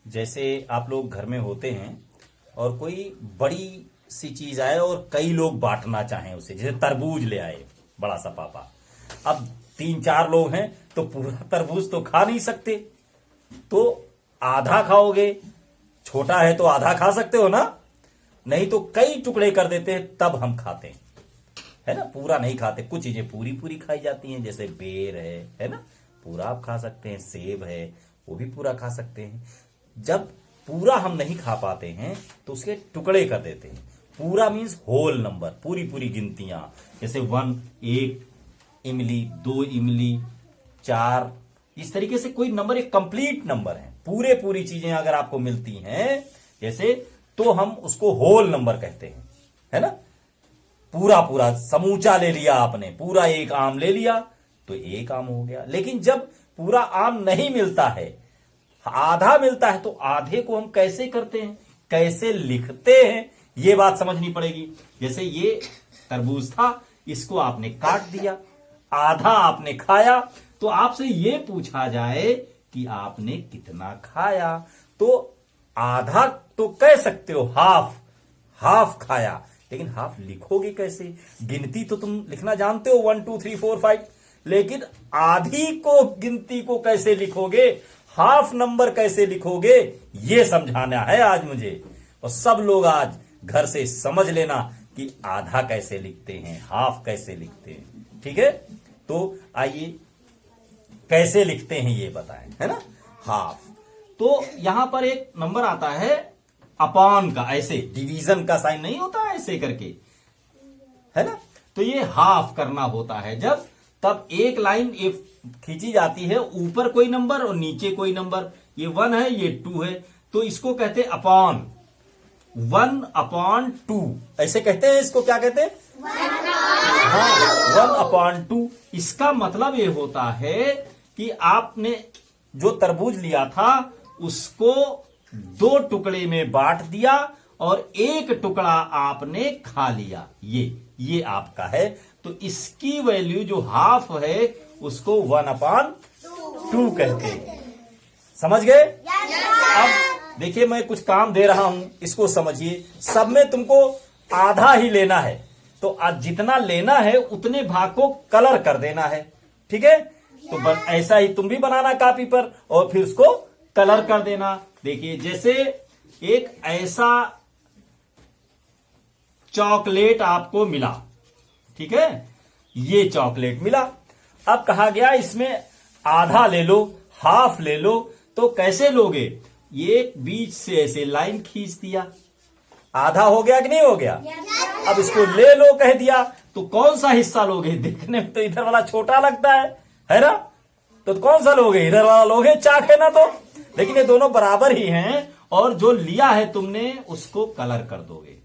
जैसे आप लोग घर में होते हैं और कोई बड़ी सी चीज आए और कई लोग बांटना चाहें उसे, जैसे तरबूज ले आए बड़ा सा पापा। अब 3-4 लोग हैं तो पूरा तरबूज तो खा नहीं सकते, तो आधा खाओगे। छोटा है तो आधा खा सकते हो ना, नहीं तो कई टुकड़े कर देते हैं तब हम खाते हैं, है ना। पूरा नहीं खाते, कुछ चीजें पूरी पूरी खाई जाती हैं, जैसे बेर है ना, पूरा आप खा सकते हैं। सेब है, वो भी पूरा खा सकते हैं। जब पूरा हम नहीं खा पाते हैं तो उसके टुकड़े कर देते हैं। पूरा मीन्स होल नंबर, पूरी पूरी गिनतियां, जैसे 1 1 इमली, 2 इमली, 4, इस तरीके से कोई नंबर एक कंप्लीट नंबर है। पूरी चीजें अगर आपको मिलती हैं जैसे, तो हम उसको होल नंबर कहते हैं, है ना। पूरा समूचा ले लिया आपने, पूरा एक आम ले लिया तो एक आम हो गया। लेकिन जब पूरा आम नहीं मिलता है, आधा मिलता है, तो आधे को हम कैसे करते हैं, कैसे लिखते हैं, ये बात समझनी पड़ेगी। जैसे ये तरबूज था, इसको आपने काट दिया, आधा आपने खाया, तो आपसे ये पूछा जाए कि आपने कितना खाया, तो आधा तो कह सकते हो, हाफ खाया, लेकिन हाफ लिखोगे कैसे? गिनती तो तुम लिखना जानते हो 1 2 3 4 5, लेकिन आधी को गिनती को कैसे लिखोगे, हाफ नंबर कैसे लिखोगे, ये समझाना है आज मुझे। और सब लोग आज घर से समझ लेना कि आधा कैसे लिखते हैं, हाफ कैसे लिखते हैं, ठीक है। तो आइए कैसे लिखते हैं ये बताएं, है ना। हाफ, तो यहां पर एक नंबर आता है अपॉन का, ऐसे डिवीजन का साइन नहीं होता है ऐसे करके, है ना। तो ये हाफ करना होता है जब, तब एक लाइन खींची जाती है, ऊपर कोई नंबर और नीचे कोई नंबर। ये 1 है, ये 2 है, तो इसको कहते हैं अपॉन, 1/2 ऐसे कहते हैं। इसको क्या कहते हैं? 1/2। इसका मतलब ये होता है कि आपने जो तरबूज लिया था उसको 2 टुकड़े में बांट दिया और एक टुकड़ा आपने खा लिया, ये आपका है। तो इसकी वैल्यू जो हाफ है उसको 1/2 कहते हैं। समझ गए? अब देखिए, मैं कुछ काम दे रहा हूं, इसको समझिए। सब में तुमको आधा ही लेना है, तो आज जितना लेना है उतने भाग को कलर कर देना है, ठीक है। तो ऐसा ही तुम भी बनाना कापी पर और फिर उसको कलर कर देना। देखिए, जैसे एक ऐसा चॉकलेट आपको मिला, ठीक है, ये चॉकलेट मिला। अब कहा गया इसमें आधा ले लो, हाफ ले लो, तो कैसे लोगे? ये बीच से ऐसे लाइन खींच दिया, आधा हो गया कि नहीं हो गया? अब इसको ले लो कह दिया, तो कौन सा हिस्सा लोगे? देखने में तो इधर वाला छोटा लगता है ना, तो कौन सा लोगे? इधर वाला लोगे, चाक है ना। तो लेकिन ये दोनों बराबर ही हैं, और जो लिया है तुमने उसको कलर कर दोगे।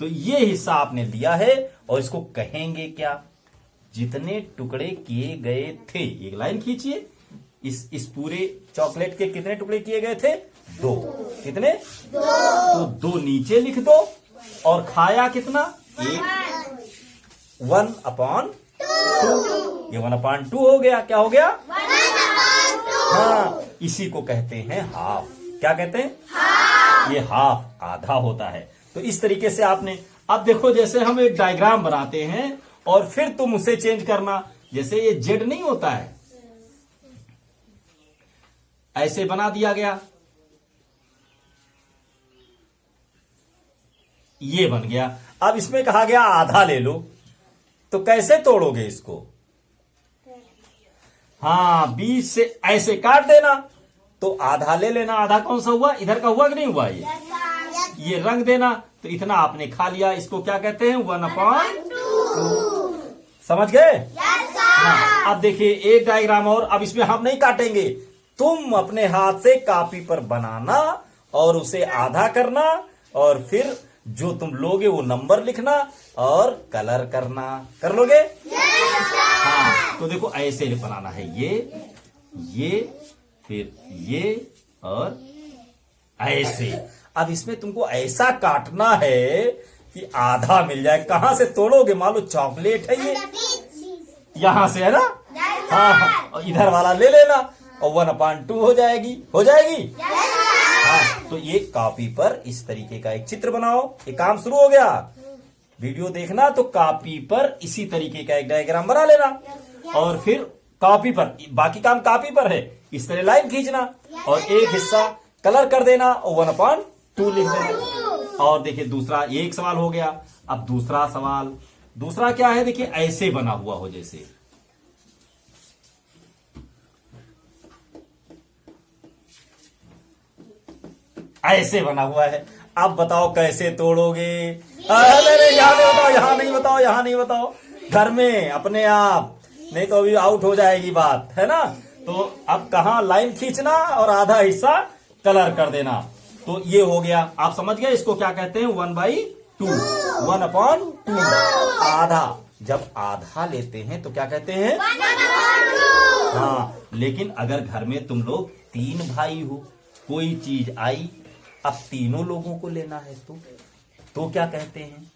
तो ये हिस्सा आपने लिया है और इसको कहेंगे क्या? जितने टुकड़े किए गए थे, एक लाइन खींचिए, इस पूरे चॉकलेट के कितने टुकड़े किए गए थे? 2। कितने? 2। तो 2 नीचे लिख दो, और खाया कितना? 1 1/2। ये 1/2 हो गया। क्या हो गया? 1/2। हाँ, इसी को कहते हैं हाफ। क्या कहते हैं? हाफ। ये हाफ, आधा होता है। तो इस तरीके से आपने, अब देखो, जैसे हम एक डायग्राम बनाते हैं और फिर तुम उसे चेंज करना। जैसे ये जेड नहीं होता है, ऐसे बना दिया गया, ये बन गया। अब इसमें कहा गया आधा ले लो, तो कैसे तोड़ोगे इसको? हाँ, बीच से ऐसे काट देना, तो आधा ले लेना। आधा कौन सा हुआ? इधर का हुआ कि नहीं हुआ? ये रंग देना, तो इतना आपने खा लिया। इसको क्या कहते हैं? 1/2। समझ गए? हाँ, अब देखिए एक डायग्राम और। अब इसमें हम नहीं काटेंगे, तुम अपने हाथ से कापी पर बनाना और उसे आधा करना, और फिर जो तुम लोगे वो नंबर लिखना और कलर करना। कर लोगे? हाँ, तो देखो ऐसे बनाना है, ये फिर ये और ऐसे। अब इसमें तुमको ऐसा काटना है कि आधा मिल जाए। कहां से तोड़ोगे? मान लो चॉकलेट है ये, यहां से, है ना। हाँ, और इधर वाला ले लेना और 1/2 हो जाएगी। हो जाएगी? हाँ, तो ये कॉपी पर इस तरीके का एक चित्र बनाओ। ये काम शुरू हो गया। वीडियो देखना तो कॉपी पर इसी तरीके का एक डायग्राम बना लेना, और फिर कॉपी पर, बाकी काम कॉपी पर है, इस तरह लाइन खींचना और एक हिस्सा कलर कर देना और 1/2 लिख देना। और देखिए दूसरा, ये एक सवाल हो गया। अब दूसरा सवाल, दूसरा क्या है, देखिए ऐसे बना हुआ हो, जैसे ऐसे बना हुआ है। अब बताओ कैसे तोड़ोगे? अरे यहां नहीं बताओ, यहां नहीं बताओ, यहां नहीं बताओ, घर में अपने आप, नहीं तो अभी आउट हो जाएगी बात, है ना। तो अब कहां लाइन खींचना और आधा हिस्सा कलर कर देना। तो ये हो गया, आप समझ गए इसको क्या कहते हैं? 1/2, 1/2। आधा, जब आधा लेते हैं तो क्या कहते हैं? 1/2। हाँ, लेकिन अगर घर में तुम लोग 3 भाई हो, कोई चीज आई, अब तीनों लोगों को लेना है तो क्या कहते हैं?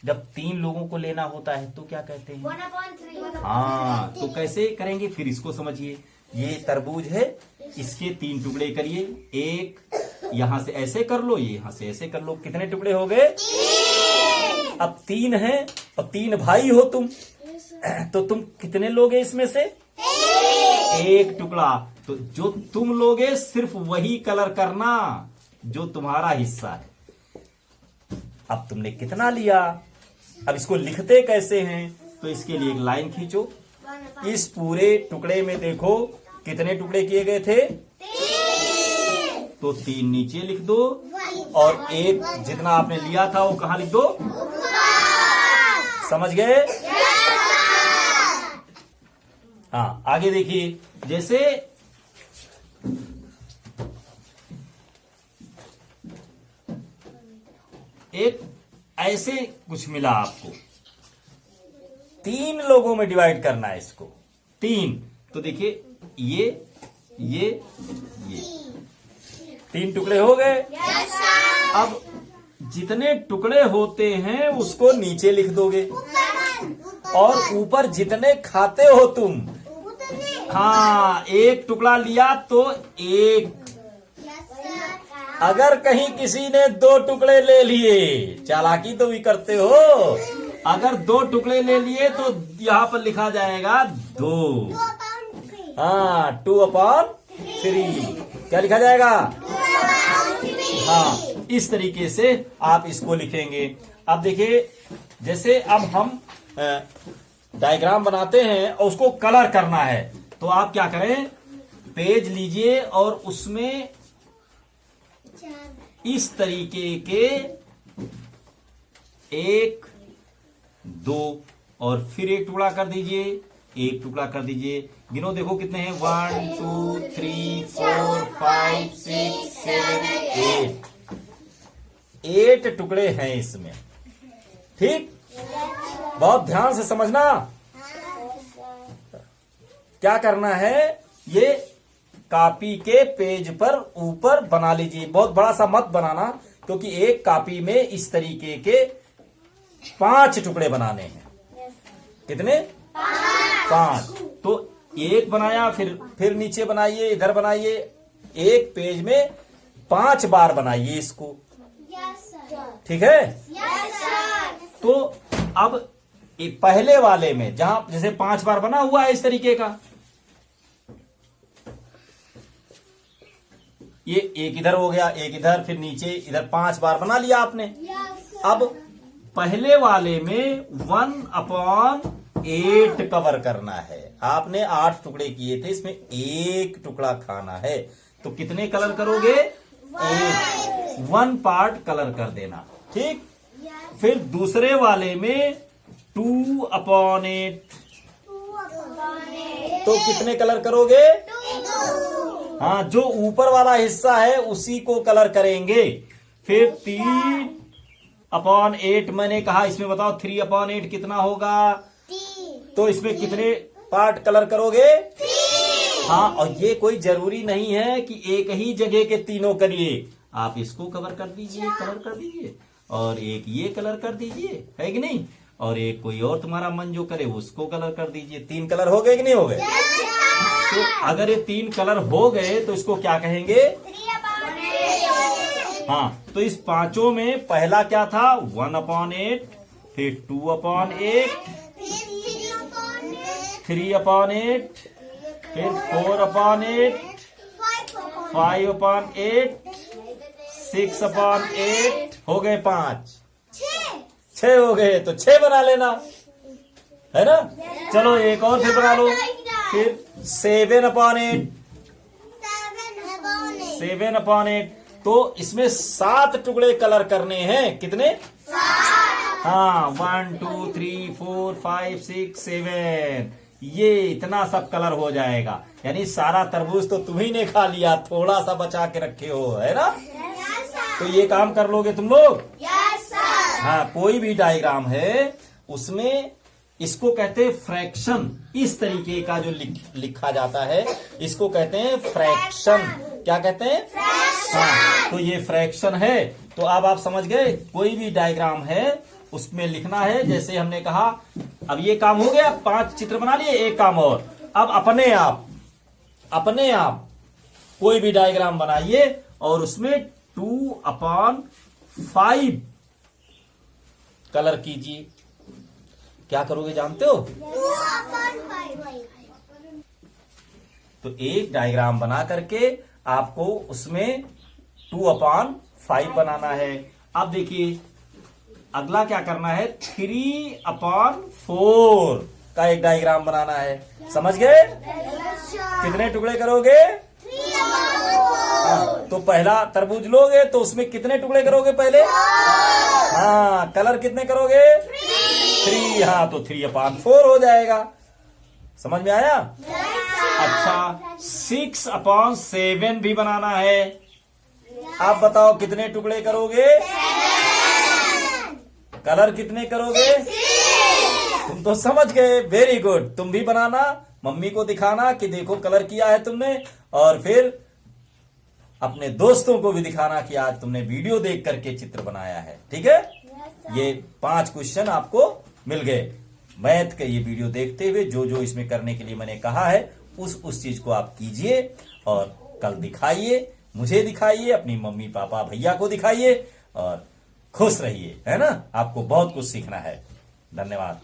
जब 3 लोगों को लेना होता है तो क्या कहते हैं? 1/3। हाँ, तो कैसे करेंगे फिर इसको समझिए। ये तरबूज है, इसके 3 टुकड़े करिए। एक यहां से ऐसे कर लो, ये यहां से ऐसे कर लो। कितने टुकड़े हो गए? 3। अब 3 हैं और 3 भाई हो तुम, तो तुम कितने लोगे इसमें से? 1 टुकड़ा। तो जो तुम लोगे सिर्फ वही कलर करना जो तुम्हारा हिस्सा है। अब तुमने कितना लिया? अब इसको लिखते कैसे हैं? तो इसके लिए एक लाइन खींचो। इस पूरे टुकड़े में देखो कितने टुकड़े किए गए थे? 3। तो 3 नीचे लिख दो, और एक जितना आपने लिया था वो कहां लिख दो? समझ गए? हाँ, आगे देखिए। जैसे एक ऐसे कुछ मिला आपको, 3 लोगों में डिवाइड करना है इसको। 3, तो देखिए ये 3 टुकड़े हो गए। अब जितने टुकड़े होते हैं उसको नीचे लिख दोगे, और ऊपर जितने खाते हो तुम, हाँ, 1 टुकड़ा लिया तो 1। अगर कहीं किसी ने 2 टुकड़े ले लिए, चालाकी तो भी करते हो, अगर 2 टुकड़े ले लिए तो यहां पर लिखा जाएगा 2। हाँ, 2/3। क्या लिखा जाएगा? हाँ, इस तरीके से आप इसको लिखेंगे। अब देखिए, जैसे अब हम डायग्राम बनाते हैं और उसको कलर करना है, तो आप क्या करें? पेज लीजिए और उसमें इस तरीके के 1, 2 और फिर 1 टुकड़ा कर दीजिए, 1 टुकड़ा कर दीजिए। गिनो, देखो कितने हैं? 1 2 3 4 5 6 7 8 टुकड़े हैं इसमें। ठीक, बहुत ध्यान से समझना। क्या करना है? ये कॉपी के पेज पर ऊपर बना लीजिए। बहुत बड़ा सा मत बनाना, क्योंकि एक कॉपी में इस तरीके के 5 टुकड़े बनाने हैं। कितने? 5। तो 1 बनाया, फिर नीचे बनाइए, इधर बनाइए। एक पेज में 5 बार बनाइए इसको। ठीक है? तो अब पहले वाले में जहां जैसे 5 बार बना हुआ है इस तरीके का, ये 1 इधर हो गया, 1 इधर, फिर नीचे, इधर 5 बार बना लिया आपने। अब पहले वाले में 1/8 कवर करना है। आपने 8 टुकड़े किए थे, इसमें 1 टुकड़ा खाना है। तो कितने कलर करोगे? 1 पार्ट कलर कर देना। ठीक, फिर दूसरे वाले में 2/8, तो कितने कलर करोगे? हाँ, जो ऊपर वाला हिस्सा है उसी को कलर करेंगे। फिर 3/8 मैंने कहा, इसमें बताओ 3/8 कितना होगा? तो इसमें कितने पार्ट कलर करोगे? हाँ, और ये कोई जरूरी नहीं है कि एक ही जगह के तीनों करिए। आप इसको कवर कर दीजिए, और एक ये कलर कर दीजिए, है कि नहीं? और एक कोई और तुम्हारा मन जो करे उसको कलर कर दीजिए। 3 कलर हो गए कि नहीं हो गए? तो अगर ये 3 कलर हो गए तो इसको क्या कहेंगे? हाँ, तो इस पांचों में पहला क्या था? 1/8, फिर 2/8, 3/8, फिर 4/8, 5/8, 6/8, हो गए 5। 6 हो गए तो 6 बना लेना, है ना? चलो एक और फिर बना लो। फिर 7/8, 7/8। तो इसमें 7 टुकड़े कलर करने हैं। कितने? 7। हाँ, 1 2 3 4 5 6 7, ये इतना सब कलर हो जाएगा। यानी सारा तरबूज तो तुम्ही ने खा लिया, थोड़ा सा बचा के रखे हो, है ना? तो ये काम कर लोगे तुम लोग? हाँ, कोई भी डायग्राम है उसमें इसको कहते हैं फ्रैक्शन। इस तरीके का जो लिखा जाता है इसको कहते हैं फ्रैक्शन। क्या कहते हैं? हाँ, तो ये फ्रैक्शन है। तो अब आप समझ गए, कोई भी डायग्राम है उसमें लिखना है। जैसे हमने कहा, अब ये काम हो गया, 5 चित्र बना लिए। एक काम और, अब अपने आप कोई भी डायग्राम बनाइए और उसमें 2/5 कलर कीजिए। क्या करोगे जानते हो? तो एक डायग्राम बना करके आपको उसमें 2/5 बनाना है। अब देखिए अगला क्या करना है, 3/4 का एक डायग्राम बनाना है। समझ गए? कितने टुकड़े करोगे? हाँ, तो पहला तरबूज लोगे तो उसमें कितने टुकड़े करोगे पहले? हाँ, कलर कितने करोगे? 3। हाँ, तो 3/4 हो जाएगा। समझ में आया? अच्छा, 6/7 भी बनाना है। आप बताओ कितने टुकड़े करोगे? कलर कितने करोगे? तुम तो समझ गए, वेरी गुड। तुम भी बनाना, मम्मी को दिखाना कि देखो कलर किया है तुमने, और फिर अपने दोस्तों को भी दिखाना कि आज तुमने वीडियो देख करके चित्र बनाया है। ठीक है? ये 5 क्वेश्चन आपको मिल गए। मैथ के ये वीडियो देखते हुए जो जो इसमें करने के लिए मैंने कहा है उस चीज को आप कीजिए और कल दिखाइए, मुझे दिखाइए, अपनी मम्मी पापा भैया को दिखाइए और खुश रहिए, है ना? आपको बहुत कुछ सीखना है। धन्यवाद।